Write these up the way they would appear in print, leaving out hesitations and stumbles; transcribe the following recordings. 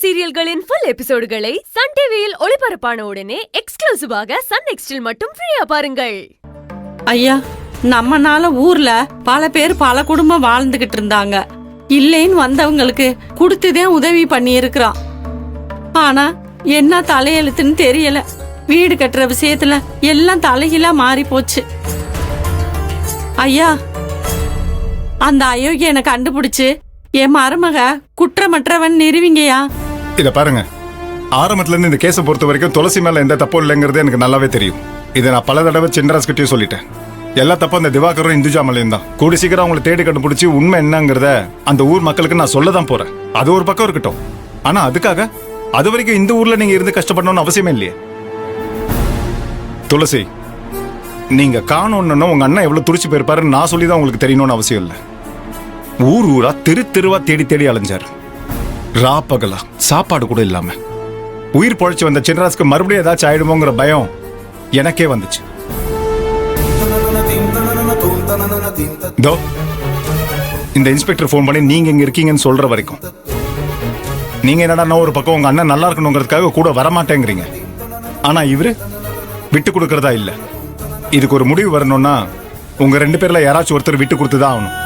சீரியல்களின் full எபிசோடுகளை Sun டிவியில் ஒளிபரப்பான உடனே எக்ஸ்க்ளூசிவாக சன் நெக்ஸ்டில் மட்டும் ஃப்ரீயா பாருங்கள். ஐயா, நம்மனால ஊர்ல பல பேர் பல குடும்பம் வாழ்ந்துகிட்டு இருந்தாங்க. இல்லைன்னு வந்தவங்களுக்கு கொடுத்துதே உதவி பண்ணி இருக்கிறான். ஆனா என்ன தலையெழுத்துன்னு தெரியல. வீடு கட்டுற விஷயத்துல எல்லாம் தலைகீழா மாறி போச்சு. ஐயா, அந்த அயோக்கியனை கண்டுபிடிச்சு என் மருமக குற்றமற்றவன் நிறுவிங்கயா. இத பாருங்க, ஆரம்பத்துல இருந்து இந்த கேஸை பொறுத்த வரைக்கும் துளசி மேல எந்த தப்பும் இல்லைங்கிறது எனக்கு நல்லாவே தெரியும். இதை நான் பல தடவை சின்னராஜ் கிட்டயும் சொல்லிட்டேன். எல்லா தப்பும் அந்த திவாகரும் இந்துஜா மேலையும் தான். கூடி சீக்கிரம் அவங்களை தேடி கண்டுபிடிச்சி உண்மை என்னங்கிறத அந்த ஊர் மக்களுக்கு நான் சொல்லதான் போறேன். அது ஒரு பக்கம் இருக்கட்டும். ஆனா அதுக்காக அது வரைக்கும் இந்த ஊர்ல நீங்க இருந்து கஷ்டப்படணும்னு அவசியமே இல்லையே. துளசி, நீங்க காணோன்னு உங்க அண்ணன் எவ்வளவு துடிச்சு போயிருப்பாருன்னு நான் சொல்லிதான் உங்களுக்கு தெரியணும்னு அவசியம் இல்லை. ஊர் ஊரா தெருவா தேடி தேடி அலைஞ்சாரு. ரா பகலா சாப்பாடு கூட இல்லாம உயிர் பொழைச்சு வந்த சின்னராஜ்க்கு மறுபடியும் ஏதாச்சும் ஆயிடுமோங்கிற பயம் எனக்கே வந்துச்சு. இந்த இன்ஸ்பெக்டர் போன் பண்ணி நீங்க இங்க இருக்கீங்கன்னு சொல்ற வரைக்கும் நீங்க என்னடா ஒரு பக்கம் உங்க அண்ணன் நல்லா இருக்கணுங்கிறதுக்காக கூட வரமாட்டேங்கிறீங்க. ஆனா இவரு விட்டு கொடுக்கறதா இல்ல. இதுக்கு ஒரு முடிவு வரணும்னா உங்க ரெண்டு பேர்ல யாராச்சும் ஒருத்தர் விட்டு கொடுத்துதான் ஆகணும்.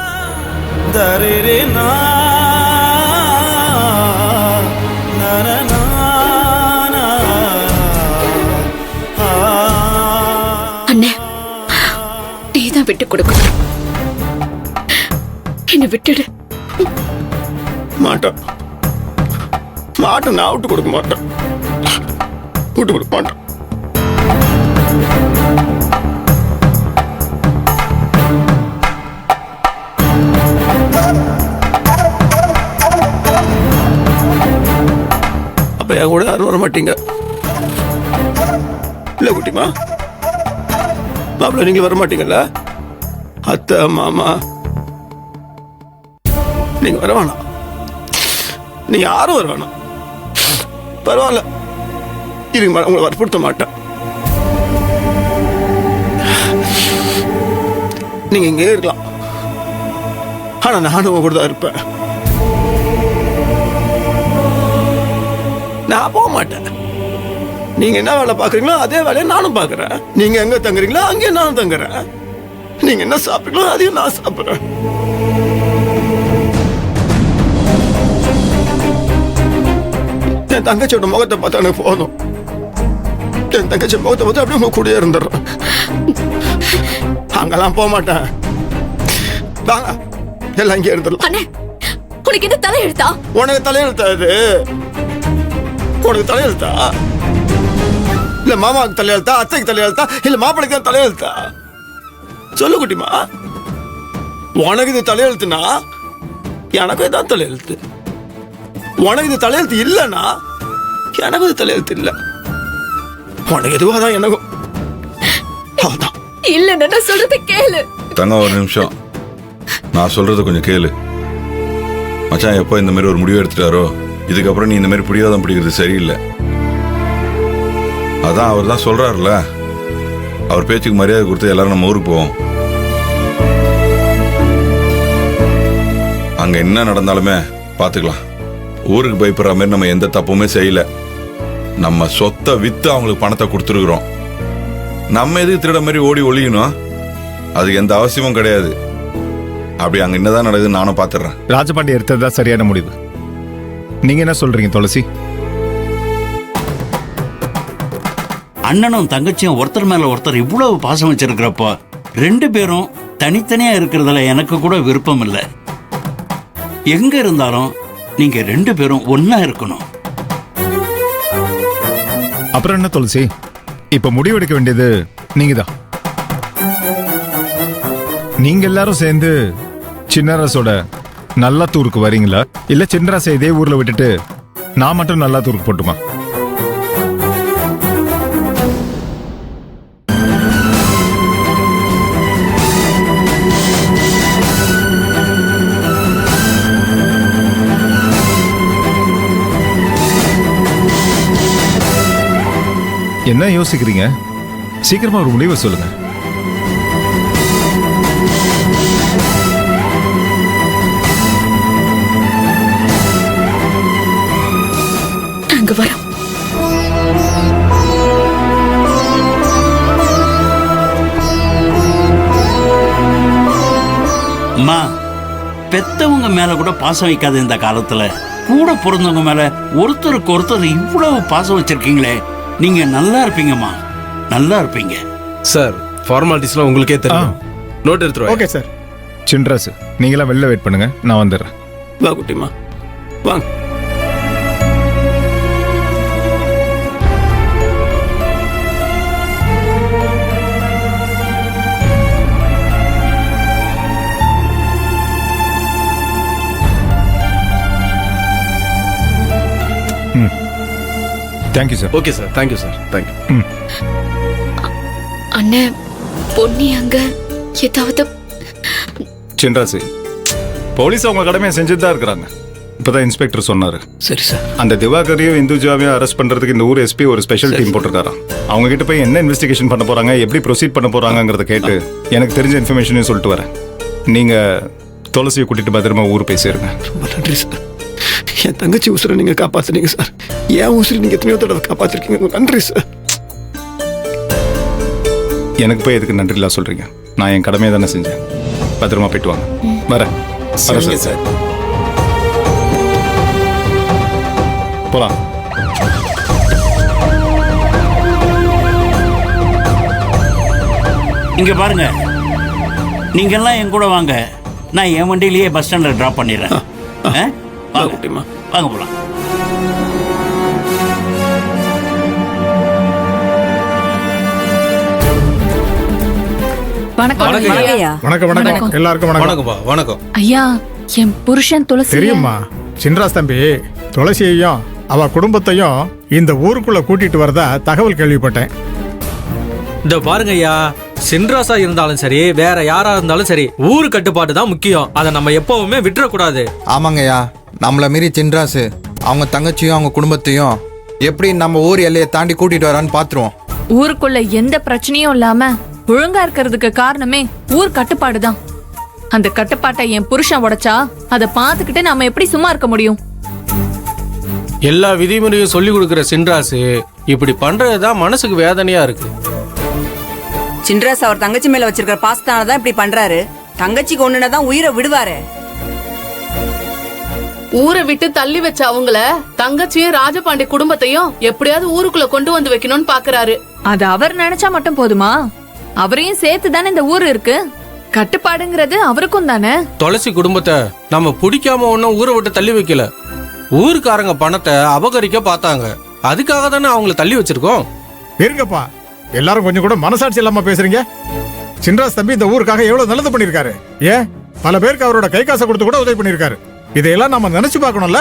அண்ணே, நீதான் விட்டு கொடுக்கணும். என்ன விட்டுடு. மாட்டேன், நான் விட்டு கொடுக்க மாட்டேன். விட்டு கொடுக்க மாட்டேன். என் கூட யாரும் வர மாட்டீங்க இல்ல குட்டிமா? மாப்பிள்ள நீங்க வர மாட்டீங்கல்ல? அத்தை மாமா நீங்க வர வேணாம். நீங்க யாரும் வர வேணாம். பரவாயில்ல, இருங்க, உங்களை வற்புறுத்த மாட்டேன். நீங்க இங்கே இருக்கலாம். ஆனா நானும் உங்க கூட தான் இருப்பேன். நான் போக மாட்டேன். நீங்க என்ன வேலை பாக்குறீங்களோ அதே வேலையை நானும் பாக்குறேன். நீங்க எங்க தங்குறீங்களோ அங்கே நானும் தங்குறேன். நீங்க என்ன சாப்பிடுறீங்களோ அதையும் நான் சாப்பிடுறேன். என் தங்கச்சியோட முகத்தை பார்த்தா எனக்கு போதும். என் தங்கச்சி முகத்தை பார்த்து அப்படியே உங்க கூடயே இருந்துடுறேன். அங்கெல்லாம் போக மாட்டேன். வாங்க எல்லாம் இங்கே இருந்துடலாம். உனக்கு என்ன தலையெழுத்தா? உனக்கு தலையெழுத்தா? இது உனக்கு தலையெழுத்தா? இல்ல மாமாவுக்கு தலையெழுத்தா, அத்தைக்கு தலையெழுத்தா, இல்ல மாப்பிளைக்கு தான் தலையெழுத்தா? சொல்லு குட்டிமா. உனக்கு இது தலையெழுத்துனா எனக்கு தான் தலையெழுத்து. உனக்கு இது தலையெழுத்து இல்லைன்னா எனக்கு இது தலையெழுத்து இல்லை. உனக்கு எதுவாதான் எனக்கும் அதான் இல்லைன்னா சொல்றது கேளு. தங்க ஒரு நிமிஷம், நான் சொல்றது கொஞ்சம் கேளு. மச்சான் எப்போ இந்த மாதிரி ஒரு முடிவு எடுத்துட்டாரோ இதுக்கப்புறம் நீ இந்த மாதிரி பிடிவாதம் பிடிக்கிறது சரியில்லை. அதான் அவர் தான் சொல்றாருல, அவர் பேச்சுக்கு மரியாதை கொடுத்து எல்லாரும் நம்ம ஊருக்கு போவோம். அங்க என்ன நடந்தாலுமே பாத்துக்கலாம். ஊருக்கு பயப்படுற மாதிரி நம்ம எந்த தப்புமே செய்யல. நம்ம சொத்தை வித்து அவங்களுக்கு பணத்தை கொடுத்துருக்குறோம். நம்ம எதுக்கு திருட மாதிரி ஓடி ஒழியணும்? அதுக்கு எந்த அவசியமும் கிடையாது. அப்படி அங்க என்னதான் நடக்குதுன்னு நானும் பாத்துறேன். ராஜபாண்டி எடுத்ததுதான் சரியான முடிவு. நீங்க என்ன சொல்றீங்க துளசி? அண்ணனும் தங்கச்சியும் ஒருத்தர் மேல ஒருத்தர் இவ்வளவு பாசம் வச்சிருக்கிறப்போ ரெண்டு பேரும் தனித்தனியா இருக்கிறதுல எனக்கு கூட விருப்பம் இல்லை. எங்க இருந்தாலும் நீங்க ரெண்டு பேரும் ஒன்னா இருக்கணும். அப்புறம் என்ன துளசி, இப்ப முடிவெடுக்க வேண்டியது நீங்கதான். நீங்க எல்லாரும் சேர்ந்து சின்னரசோட நல்லாத்தூருக்கு வரீங்களா, இல்ல சின்னரசை இதே ஊர்ல விட்டுட்டு நான் மட்டும் நல்லாத்தூருக்கு போட்டுமா? என்ன யோசிக்கிறீங்க? சீக்கிரமா ஒரு முடிவை சொல்லுங்க. நாங்க வரோம். அம்மா, பெத்தவங்க மேல கூட பாசம் வைக்காத இந்த காலத்துல கூட பிறந்தவங்க மேல ஒருத்தருக்கு ஒருத்தர் இவ்வளவு பாசம் வச்சிருக்கீங்களே, நீங்க நல்லா இருப்பீங்கம்மா, நல்லா இருப்பீங்க. சார், ஃபார்மாலிட்டிஸ்லாம் உங்களுக்கே தெரியும். நோட் எடுத்துருவோம். Okay sir. சின்ராஸ், நீங்களாம் வெளில வெயிட் பண்ணுங்க, நான் வந்துடுறேன். வா குட்டிமா, வாங்க. Thank you sir. Okay sir, thank you sir, thank you. அண்ணே, பொன்னி அங்க ஏதாவது சின்ராஸ், போலீஸ் அவங்க கடமையை செஞ்சுட்டு தான் இருக்கிறாங்க. இப்பதான் இன்ஸ்பெக்டர் சொன்னாரு. சரி சார். அந்த திவாகரையும் இந்துஜாவையும் அரெஸ்ட் பண்றதுக்கு இந்த ஊர் எஸ்பி ஒரு ஸ்பெஷல் டீம் போட்டிருக்காராம். அவங்க கிட்ட போய் என்ன இன்வெஸ்டிகேஷன் பண்ண போறாங்க, எப்படி ப்ரொசீட் பண்ண போறாங்கங்கறத கேட்டு எனக்கு தெரிஞ்ச இன்ஃபர்மேஷனையும் சொல்லிட்டு வரேன். நீங்க துளசியை கூட்டிட்டு பத்திரமா ஊர் போய் சேருங்க. ரொம்ப நன்றி சார். என் தங்கச்சி உசுரை நீங்க காப்பாத்துனீங்க சார். என் உசுரை நீங்க எத்தனையோ தடவை காப்பாத்திருக்கீங்க. நன்றி சார். எனக்கு போய் எதுக்கு நன்றிலாம் சொல்றீங்க? நான் என் கடமையை தானே செஞ்சேன். பத்திரமா போயிட்டு வாங்க. வரேன். சரிங்க சார். போலாம். இங்க பாருங்க, நீங்க எல்லாம் என் கூட வாங்க, நான் என் வண்டியிலேயே பஸ் ஸ்டாண்ட்ல டிராப் பண்ணிடுறேன். வாங்க குட்டிமா, வாங்க போலாம். வணக்கம் ஐயா. வணக்கம் வணக்கம் எல்லாருக்கும் வணக்கம். வணக்கம்ப்பா, வணக்கம். ஐயா, என் புருஷன் துளசி தெரியுமா சின்ராஸ் தம்பி, துளசியையும் அவ குடும்பத்தையும் இந்த ஊருக்குள்ள கூட்டிட்டு வரதா தகவல் கேள்விப்பட்டேன். இந்த பாருங்க ஐயா, சின்ராசா இருந்தாலும் சரி, வேற யாரா இருந்தாலும் சரி, ஊரு கட்டுப்பாடு தான் முக்கியம். அதை நம்ம எப்பவுமே விட்டுறக்கூடாது. ஆமாங்கய்யா, நம்மள மீறி சின்ராசு அவங்க தங்கச்சியும் அவங்க குடும்பத்தையும் எப்படி நம்ம ஊர் எல்லையை தாண்டி கூட்டிட்டு வரான்னு பாத்துருவோம். ஊருக்குள்ள எந்த பிரச்சனையும் இல்லாம ஒழுங்கா இருக்கிறதுக்கு காரணமே ஊர் கட்டுப்பாடு தான். அந்த கட்டுப்பாட்டை என் புருஷன் உடைச்சா அதை பார்த்துக்கிட்டு நாம எப்படி சும்மா இருக்க முடியும்? எல்லா விதிமுறையும் சொல்லி கொடுக்குற சின்ராசு இப்படி பண்றதுதான் மனசுக்கு வேதனையா இருக்கு. சின்ராஸ் அவர் தங்கச்சி மேல வச்சிருக்கிற பாசத்தானதான் இப்படி பண்றாரு. தங்கச்சிக்கு ஒண்ணுனதான் உயிரை விடுவாரு. ஊரை விட்டு தள்ளி வச்ச அவங்கள தங்கச்சியும் ராஜபாண்டி குடும்பத்தையும் எப்படியாவது ஊருக்குள்ள கொண்டு வந்து வைக்கணும்னு பாக்குறாரு. அது அவர் நினைச்சா மட்டும் போதுமா? அவரையும் சேர்த்து தானே இந்த ஊர் இருக்கு. கட்டுப்பாடுங்கிறது அவருக்கும் தானே. துளசி குடும்பத்தை நம்ம பிடிக்காம ஒன்னும் ஊரை விட்டு தள்ளி வைக்கல. ஊருக்காரங்க பணத்தை அபகரிக்க பார்த்தாங்க. அதுக்காக தானே அவங்கள தள்ளி வச்சிருக்கோம். இருங்கப்பா, எல்லாரும் கொஞ்சம் கூட மனசாட்சி இல்லாம பேசுறீங்க. சின்ராஸ் தம்பி இந்த ஊருக்காக எவ்வளவு நல்லது பண்ணிருக்காரு. ஏன் பல பேருக்கு அவரோட கை காசை கொடுத்து கூட உதவி பண்ணிருக்காரு. இதையெல்லாம் நம்ம நினைச்சு பார்க்கணும்ல.